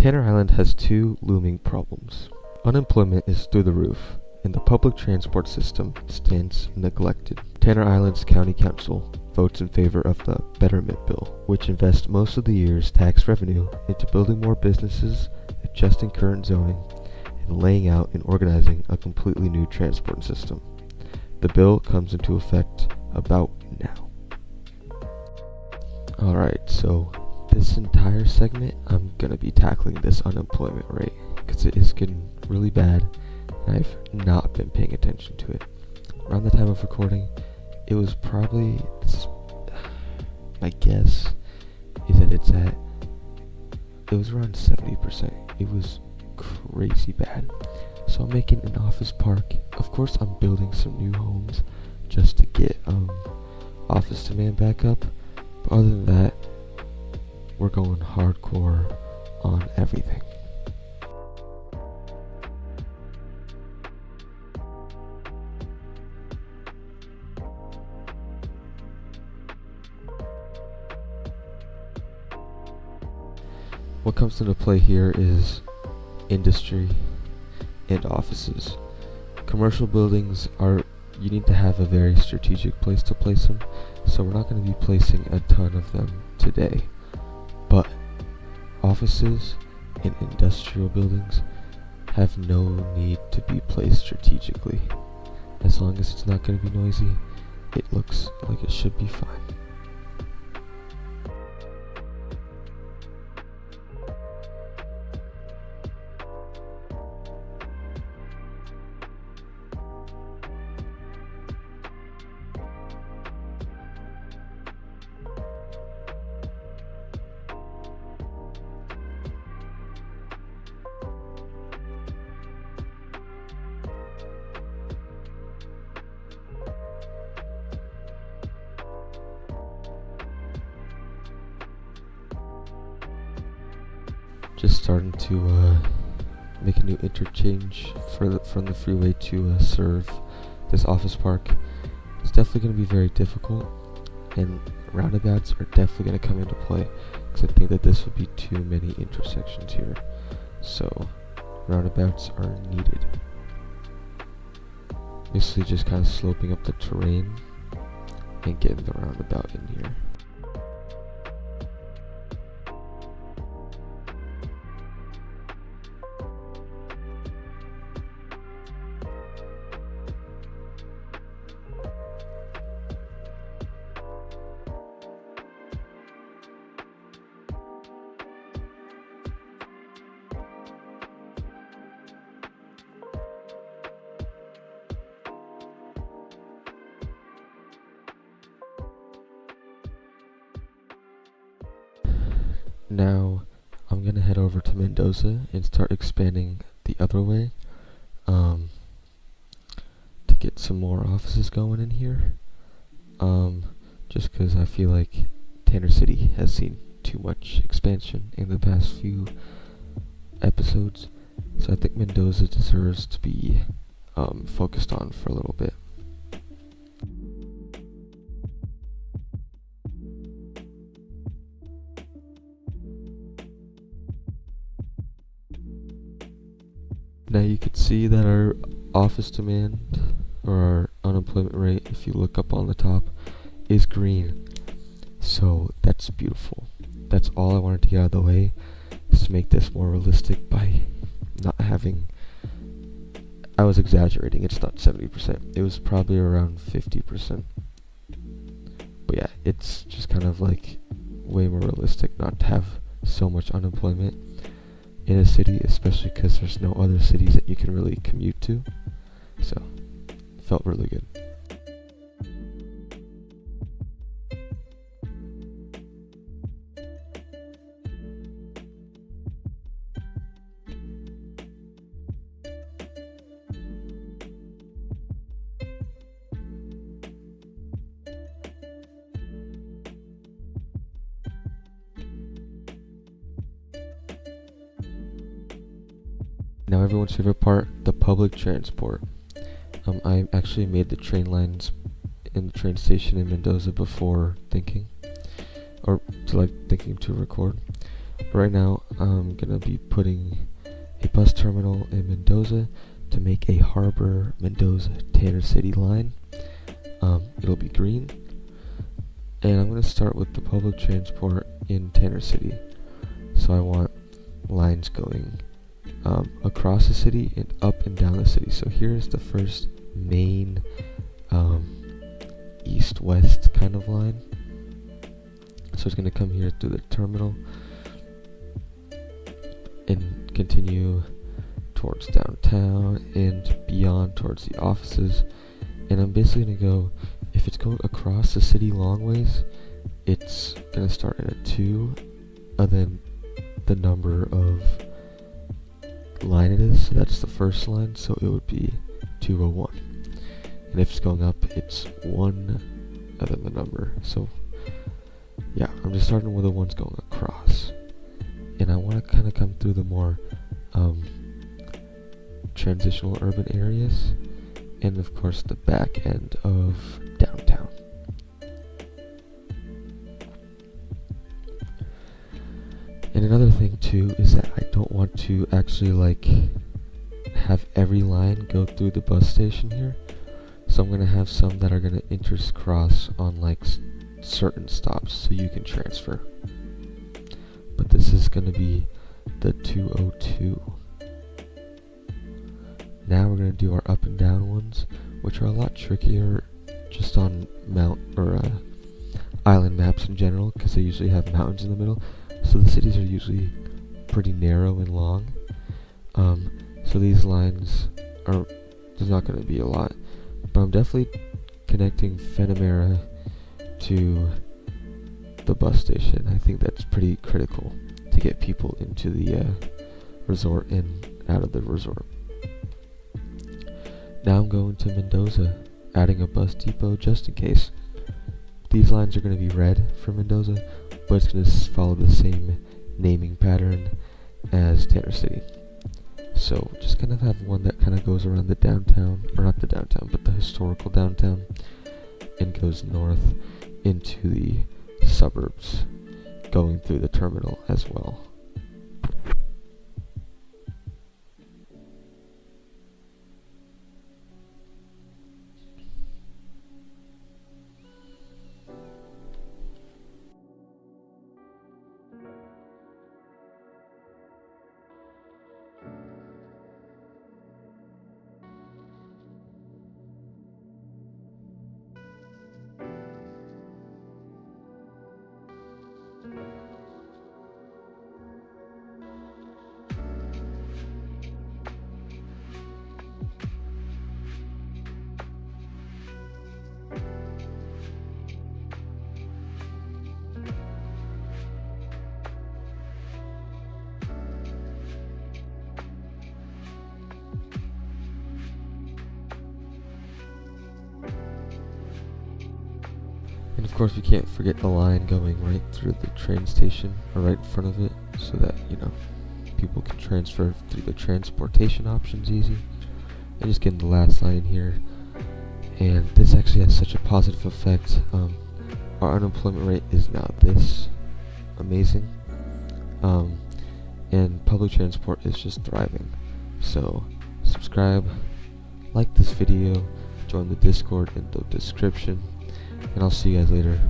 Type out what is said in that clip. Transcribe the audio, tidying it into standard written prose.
Tanner Island has two looming problems. Unemployment is through the roof, and the public transport system stands neglected. Tanner Island's County Council votes in favor of the Betterment Bill, which invests most of the year's tax revenue into building more businesses, adjusting current zoning, and laying out and organizing a completely new transport system. The bill comes into effect about now. Alright, so this entire segment I'm going to be tackling this unemployment rate because it is getting really bad and I've not been paying attention to it. Around the time of recording, it was probably, my guess is that it was around 70%. It was crazy bad. So I'm making an office park. Of course I'm building some new homes just to get office demand back up. But other than that, we're going hardcore on everything. What comes into play here is industry and offices. Commercial buildings you need to have a very strategic place to place them, so we're not going to be placing a ton of them today. But offices and industrial buildings have no need to be placed strategically. As long as it's not going to be noisy, it looks like it should be fine. Just starting to make a new interchange from the freeway to serve this office park. It's definitely going to be very difficult, and roundabouts are definitely going to come into play because I think that this would be too many intersections here. So roundabouts are needed. Basically just kind of sloping up the terrain and getting the roundabout in here. Now, I'm gonna head over to Mendoza and start expanding the other way, to get some more offices going in here, just because I feel like Tanner City has seen too much expansion in the past few episodes, so I think Mendoza deserves to be focused on for a little bit. Now you can see that our office demand, or our unemployment rate, if you look up on the top, is green. So that's beautiful. That's all I wanted to get out of the way, is to make this more realistic by not having... I was exaggerating, it's not 70%. It was probably around 50%. But yeah, it's just kind of like way more realistic not to have so much unemployment in a city, especially because there's no other cities that you can really commute to. So, it felt really good. Now everyone's favorite part, the public transport. I actually made the train lines in the train station in Mendoza before thinking to record. right now I'm gonna be putting a bus terminal in Mendoza to make a Harbor Mendoza Tanner City line. It'll be green, and I'm gonna start with the public transport in Tanner City. So I want lines going across the city and up and down the city. So here's the first main east-west kind of line. So it's going to come here through the terminal and continue towards downtown and beyond towards the offices. And I'm basically going to go, if it's going across the city long ways, it's going to start at a 2, and then the number of line it is, so that's the first line, so it would be 201. And if it's going up, it's 1, and then the number. So yeah, I'm just starting with the ones going across, and I want to kind of come through the more transitional urban areas, and of course the back end of downtown. And another thing too is that I don't want to actually like have every line go through the bus station here, so I'm gonna have some that are gonna intercross on like certain stops so you can transfer. But this is gonna be the 202. Now we're gonna do our up and down ones, which are a lot trickier just on island maps in general, because they usually have mountains in the middle. So the cities are usually pretty narrow and long. So these lines there's not going to be a lot, but I'm definitely connecting Fenimera to the bus station. I think that's pretty critical to get people into the resort and out of the resort. Now I'm going to Mendoza, adding a bus depot just in case. These lines are going to be red for Mendoza, but it's going to follow the same naming pattern as Tanner City. So just kind of have one that kind of goes around the downtown, or not the downtown, but the historical downtown, and goes north into the suburbs, going through the terminal as well. And of course we can't forget the line going right through the train station, or right in front of it, so that, people can transfer through the transportation options easy. And just getting the last line here. And this actually has such a positive effect. Our unemployment rate is now this amazing. And public transport is just thriving. So subscribe, like this video, join the Discord in the description, and I'll see you guys later.